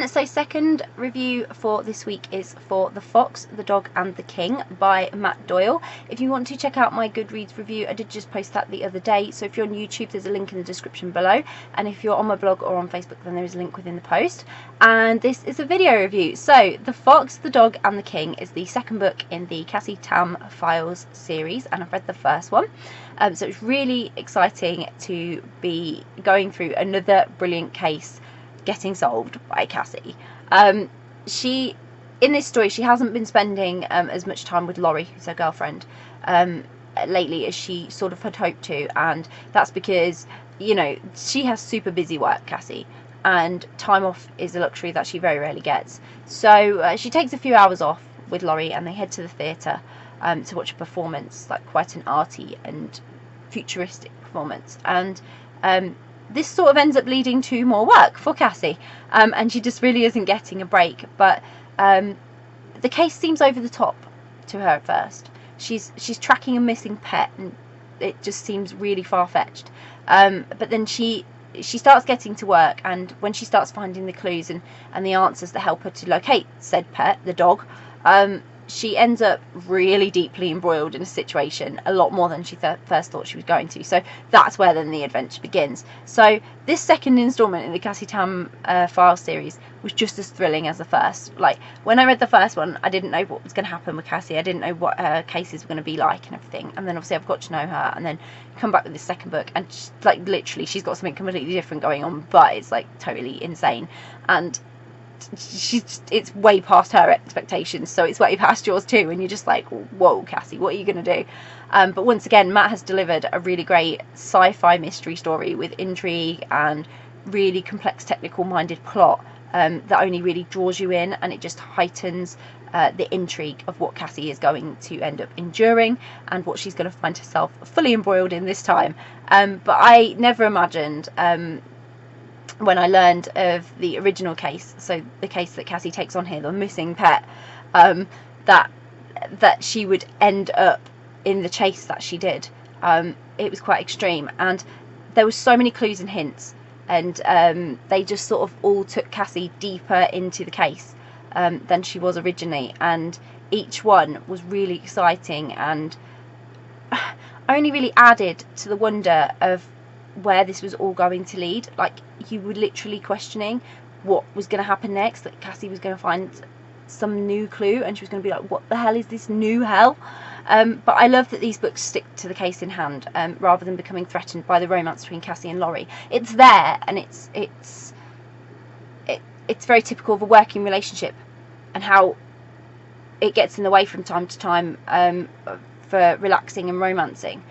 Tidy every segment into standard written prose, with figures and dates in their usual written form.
then. So second review for this week is for The Fox, the Dog and the King by Matt Doyle. If you want to check out my Goodreads review, I did just post that the other day, so if you're on YouTube there's a link in the description below, and if you're on my blog or on Facebook then there is a link within the post. And this is a video review. So The Fox, the Dog and the King is the second book in the Cassie Tam Files series, and I've read the first one. So it's really exciting to be going through another brilliant case getting solved by Cassie. She, in this story, she hasn't been spending as much time with Laurie, who's her girlfriend, lately as she sort of had hoped to, and that's because, you know, she has super busy work, Cassie, and time off is a luxury that she very rarely gets. So she takes a few hours off with Laurie and they head to the theatre to watch a performance, like quite an arty and futuristic performance, and this sort of ends up leading to more work for Cassie, and she just really isn't getting a break. But the case seems over the top to her at first. She's tracking a missing pet, and it just seems really far-fetched. But then she starts getting to work, and when she starts finding the clues and the answers that help her to locate said pet, the dog, she ends up really deeply embroiled in a situation, a lot more than she first thought she was going to. So that's where then the adventure begins. So this second instalment in the Cassie Tam Files series was just as thrilling as the first. Like, when I read the first one, I didn't know what was going to happen with Cassie. I didn't know what her cases were going to be like and everything. And then obviously I've got to know her, and then come back with this second book, and like literally she's got something completely different going on, but it's like totally insane. And it's way past her expectations, so it's way past yours too, and you're just like, whoa, Cassie, what are you going to do? But once again, Matt has delivered a really great sci-fi mystery story with intrigue and really complex technical minded plot that only really draws you in, and it just heightens the intrigue of what Cassie is going to end up enduring and what she's going to find herself fully embroiled in this time. But I never imagined, when I learned of the original case, so the case that Cassie takes on here, the missing pet, that she would end up in the chase that she did. It was quite extreme, and there were so many clues and hints, and they just sort of all took Cassie deeper into the case than she was originally, and each one was really exciting and only really added to the wonder of where this was all going to lead. Like, you were literally questioning what was going to happen next, that Cassie was going to find some new clue and she was going to be like, what the hell is this new hell? But I love that these books stick to the case in hand, rather than becoming threatened by the romance between Cassie and Laurie. It's there, and it's very typical of a working relationship and how it gets in the way from time to time for relaxing and romancing.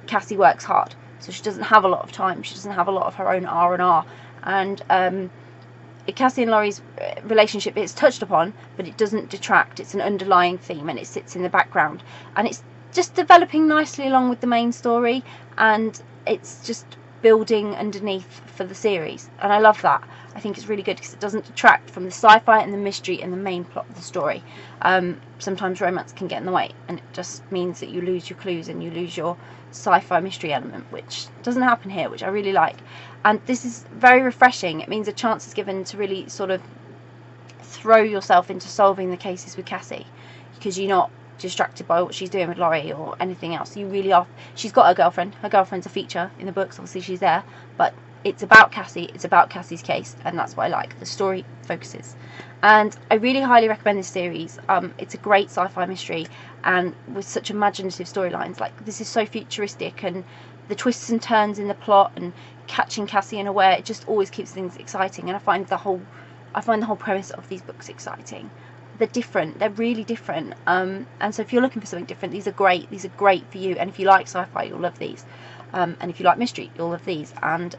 Cassie works hard, so she doesn't have a lot of time. She doesn't have a lot of her own R&R. And Cassie and Laurie's relationship is touched upon, but it doesn't detract. It's an underlying theme, and it sits in the background. And it's just developing nicely along with the main story, and it's just building underneath for the series. And I love that. I think it's really good because it doesn't detract from the sci-fi and the mystery and the main plot of the story. Sometimes romance can get in the way, and it just means that you lose your clues and you lose your sci-fi mystery element, which doesn't happen here, which I really like. And this is very refreshing. It means a chance is given to really sort of throw yourself into solving the cases with Cassie, because you're not distracted by what she's doing with Laurie or anything else. You really are. She's got her girlfriend. Her girlfriend's a feature in the books. Obviously she's there, but it's about Cassie. It's about Cassie's case, and that's what I like. The story focuses, and I really highly recommend this series. It's a great sci-fi mystery, and with such imaginative storylines. Like, this is so futuristic, and the twists and turns in the plot and catching Cassie unaware, it just always keeps things exciting. And I find the whole premise of these books exciting. They're different. They're really different. And so if you're looking for something different, these are great. These are great for you. And if you like sci-fi, you'll love these. And if you like mystery, you'll love these. And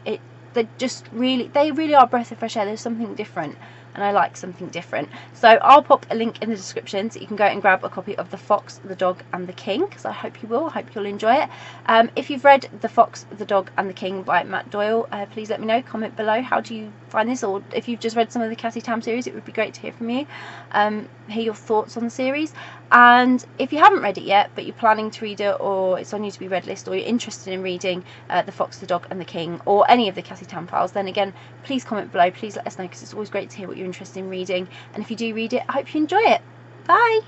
they really are a breath of fresh air. There's something different, and I like something different. So I'll pop a link in the description so you can go and grab a copy of The Fox, the Dog and the King, because I hope you will. I hope you'll enjoy it. If you've read The Fox, the Dog and the King by Matt Doyle, please let me know. Comment below. How do you find this? Or if you've just read some of the Cassie Tam series, it would be great to hear from you. Hear your thoughts on the series. And if you haven't read it yet, but you're planning to read it, or it's on your to be read list, or you're interested in reading The Fox, the Dog and the King, or any of the Cassie Darcy Town Files, then again, please comment below, please let us know, because it's always great to hear what you're interested in reading. And if you do read it, I hope you enjoy it. Bye!